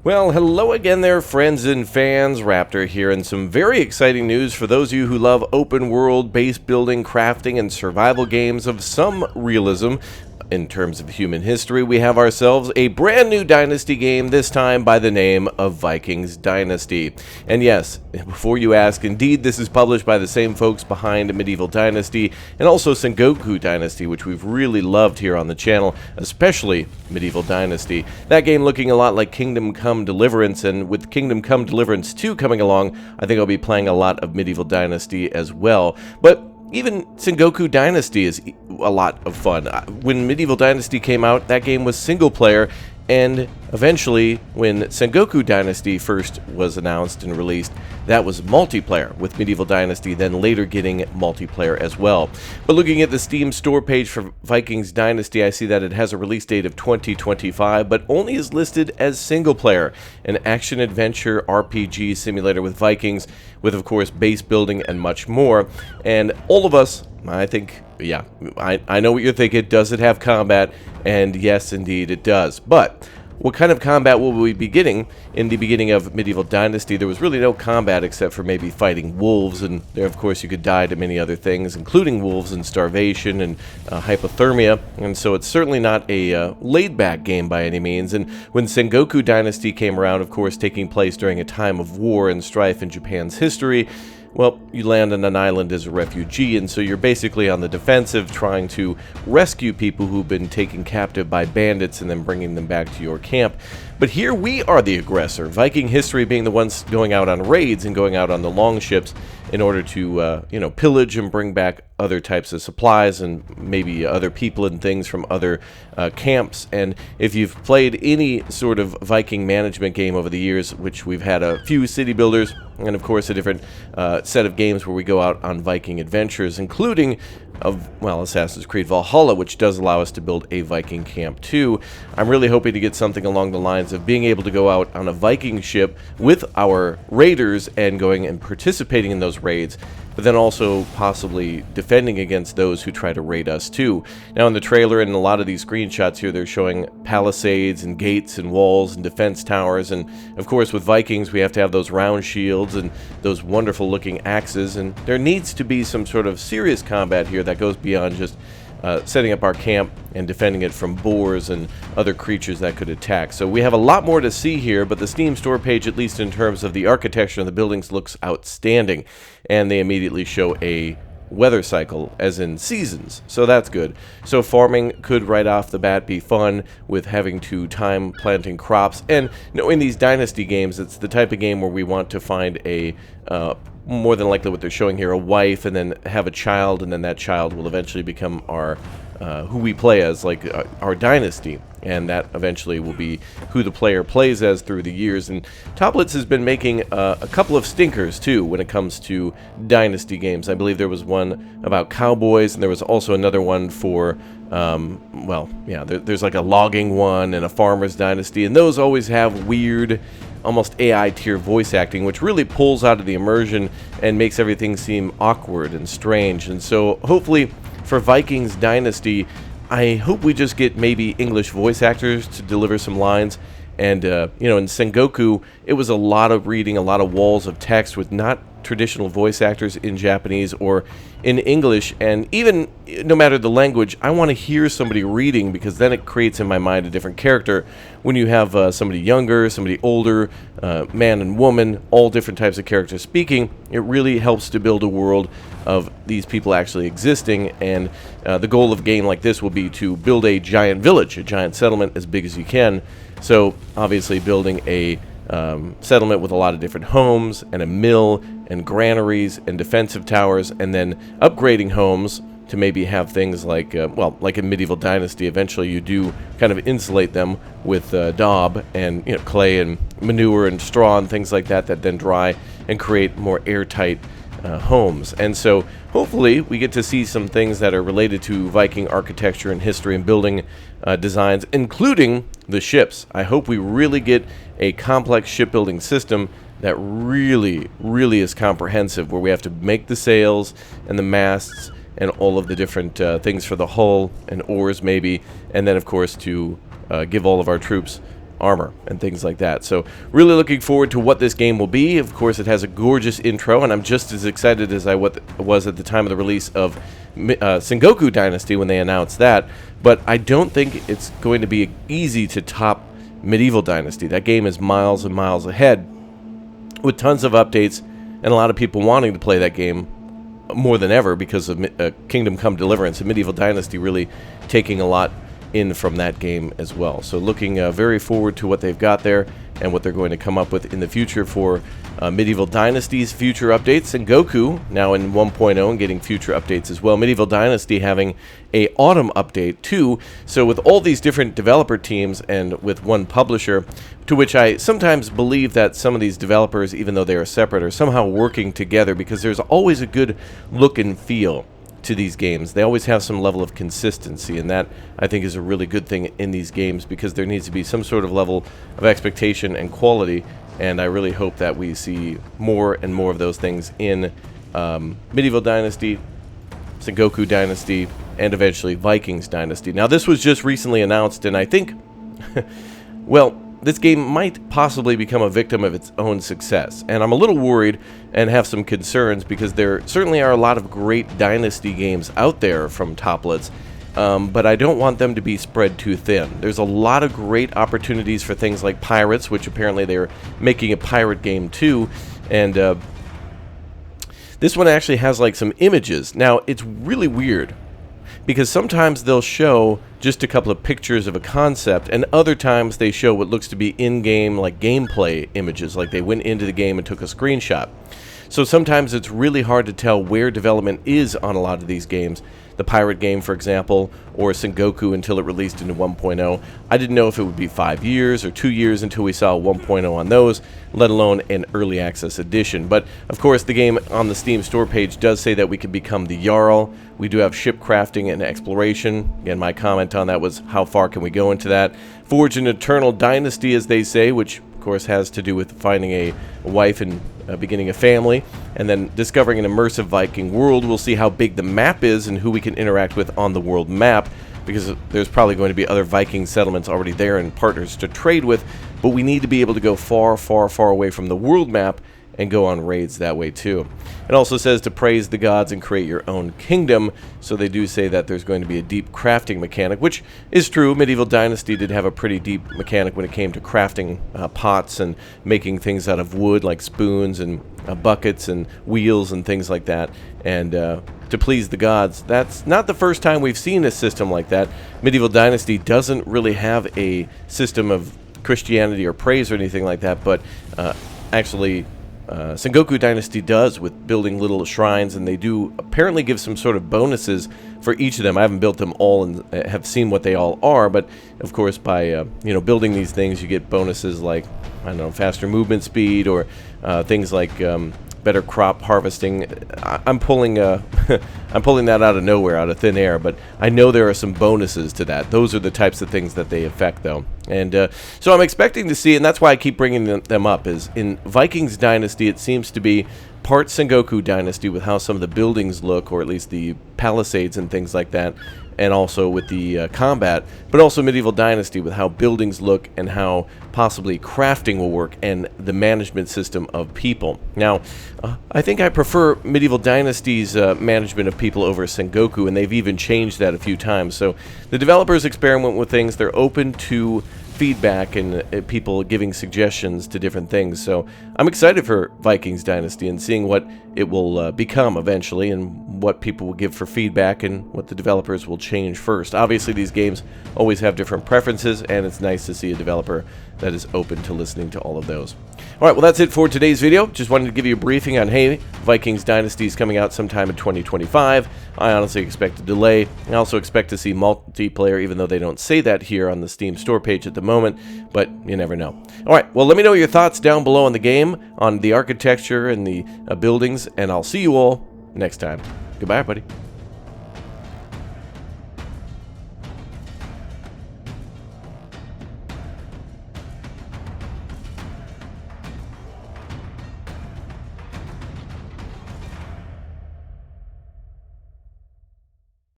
Well, hello again there, friends and fans. Raptor here, and some very exciting news for those of you who love open world, base building, crafting, and survival games of some realism. In terms of human history, we have ourselves a brand new Dynasty game, this time by the name of Vikings Dynasty. And yes, before you ask, indeed this is published by the same folks behind Medieval Dynasty and also Sengoku Dynasty, which we've really loved here on the channel, especially Medieval Dynasty. That game looking a lot like Kingdom Come Deliverance, and with Kingdom Come Deliverance 2 coming along, I think I'll be playing a lot of Medieval Dynasty as well. But even Sengoku Dynasty is a lot of fun. When Medieval Dynasty came out, that game was single player, and eventually, when Sengoku Dynasty first was announced and released, that was multiplayer, with Medieval Dynasty then later getting multiplayer as well. But looking at the Steam store page for Vikings Dynasty, I see that it has a release date of 2025, but only is listed as single player, an action-adventure RPG simulator with Vikings, with of course base building and much more. And all of us, I think, yeah, I know what you're thinking. Does it have combat? And yes, indeed it does. But what kind of combat will we be getting? In the beginning of Medieval Dynasty, there was really no combat except for maybe fighting wolves, and there, of course, you could die to many other things, including wolves and starvation and hypothermia, and so it's certainly not a laid-back game by any means. And when Sengoku Dynasty came around, of course, taking place during a time of war and strife in Japan's history, well, you land on an island as a refugee, and so you're basically on the defensive trying to rescue people who've been taken captive by bandits and then bringing them back to your camp. But here we are the aggressor, Viking history being the ones going out on raids and going out on the longships in order to, pillage and bring back other types of supplies and maybe other people and things from other camps. And if you've played any sort of Viking management game over the years, which we've had a few city builders, and of course a different set of games where we go out on Viking adventures, including Assassin's Creed Valhalla, which does allow us to build a Viking camp too. I'm really hoping to get something along the lines of being able to go out on a Viking ship with our raiders and going and participating in those raids, but then also possibly defending against those who try to raid us too. Now in the trailer and a lot of these screenshots here, they're showing palisades and gates and walls and defense towers, and of course with Vikings we have to have those round shields and those wonderful looking axes, and there needs to be some sort of serious combat here that goes beyond just setting up our camp and defending it from boars and other creatures that could attack. So we have a lot more to see here, but the Steam store page, at least in terms of the architecture of the buildings, looks outstanding. And they immediately show a weather cycle, as in seasons, so that's good. So farming could right off the bat be fun with having to time planting crops. And in these Dynasty games, it's the type of game where we want to find a more than likely what they're showing here, a wife, and then have a child, and then that child will eventually become our who we play as, like our dynasty, and that eventually will be who the player plays as through the years. And Toplitz has been making a couple of stinkers too when it comes to dynasty games. I believe there was one about cowboys, and there was also another one for there's like a logging one and a farmer's dynasty, and those always have weird, almost AI tier voice acting, which really pulls out of the immersion and makes everything seem awkward and strange. And so hopefully for Vikings Dynasty, I hope we just get maybe English voice actors to deliver some lines. And in Sengoku, it was a lot of reading, a lot of walls of text with not traditional voice actors in Japanese or in English. And even no matter the language, I want to hear somebody reading, because then it creates in my mind a different character. When you have somebody younger, somebody older, man and woman, all different types of characters speaking, it really helps to build a world of these people actually existing. And the goal of a game like this will be to build a giant village, a giant settlement as big as you can. So obviously building a settlement with a lot of different homes and a mill and granaries and defensive towers, and then upgrading homes to maybe have things like, like in Medieval Dynasty, eventually you do kind of insulate them with daub and clay and manure and straw and things like that that then dry and create more airtight homes. And so hopefully we get to see some things that are related to Viking architecture and history and building designs, including the ships. I hope we really get a complex shipbuilding system that really, really is comprehensive, where we have to make the sails and the masts and all of the different things for the hull and oars maybe, and then of course to give all of our troops armor and things like that. So really looking forward to what this game will be. Of course, it has a gorgeous intro, and I'm just as excited as I was at the time of the release of Sengoku Dynasty when they announced that. But I don't think it's going to be easy to top Medieval Dynasty. That game is miles and miles ahead, with tons of updates and a lot of people wanting to play that game more than ever because of Kingdom Come Deliverance and Medieval Dynasty really taking a lot in from that game as well. So looking very forward to what they've got there and what they're going to come up with in the future for Medieval Dynasty's future updates, and Goku now in 1.0 and getting future updates as well. Medieval Dynasty having a autumn update too. So with all these different developer teams and with one publisher, to which I sometimes believe that some of these developers, even though they are separate, are somehow working together because there's always a good look and feel to these games. They always have some level of consistency, and that I think is a really good thing in these games because there needs to be some sort of level of expectation and quality, and I really hope that we see more and more of those things in Medieval Dynasty, Sengoku Dynasty, and eventually Vikings Dynasty. Now this was just recently announced, and I think well, this game might possibly become a victim of its own success. And I'm a little worried and have some concerns because there certainly are a lot of great Dynasty games out there from Toplets, but I don't want them to be spread too thin. There's a lot of great opportunities for things like Pirates, which apparently they're making a pirate game too, and this one actually has like some images. Now, it's really weird because sometimes they'll show just a couple of pictures of a concept, and other times they show what looks to be in-game, like gameplay images, like they went into the game and took a screenshot. So sometimes it's really hard to tell where development is on a lot of these games. The pirate game, for example, or Sengoku until it released into 1.0. I didn't know if it would be 5 years or 2 years until we saw 1.0 on those, let alone an early access edition. But of course the game on the Steam store page does say that we can become the Jarl. We do have ship crafting and exploration. Again, my comment on that was how far can we go into that. Forge an eternal dynasty, as they say, which of course has to do with finding a wife and beginning a family, and then discovering an immersive Viking world. We'll see how big the map is and who we can interact with on the world map, because there's probably going to be other Viking settlements already there and partners to trade with, but we need to be able to go far, far, far away from the world map and go on raids that way too. It also says to praise the gods and create your own kingdom, so they do say that there's going to be a deep crafting mechanic, which is true. Medieval Dynasty did have a pretty deep mechanic when it came to crafting pots and making things out of wood like spoons and buckets and wheels and things like that, and to please the gods. That's not the first time we've seen a system like that. Medieval Dynasty doesn't really have a system of Christianity or praise or anything like that, but actually Sengoku Dynasty does, with building little shrines, and they do apparently give some sort of bonuses for each of them. I haven't built them all and have seen what they all are, but of course by you know, building these things you get bonuses like, I don't know, faster movement speed, or things like better crop harvesting. I'm pulling I'm pulling that out of nowhere, out of thin air, but I know there are some bonuses to that. Those are the types of things that they affect, though. And so I'm expecting to see, and that's why I keep bringing them up, is in Vikings Dynasty it seems to be part Sengoku Dynasty with how some of the buildings look, or at least the palisades and things like that, and also with the combat, but also Medieval Dynasty with how buildings look and how possibly crafting will work and the management system of people. Now, I think I prefer Medieval Dynasty's management of people over Sengoku, and they've even changed that a few times. So the developers experiment with things. They're open to feedback and people giving suggestions to different things. So I'm excited for Vikings Dynasty and seeing what it will become eventually, and what people will give for feedback and what the developers will change first. Obviously these games always have different preferences, and it's nice to see a developer that is open to listening to all of those. Alright, well that's it for today's video. Just wanted to give you a briefing on, hey, Vikings Dynasty is coming out sometime in 2025. I honestly expect a delay. I also expect to see multiplayer, even though they don't say that here on the Steam store page at the moment, but you never know. Alright, well let me know your thoughts down below on the game, on the architecture and the buildings, and I'll see you all next time. Goodbye, everybody.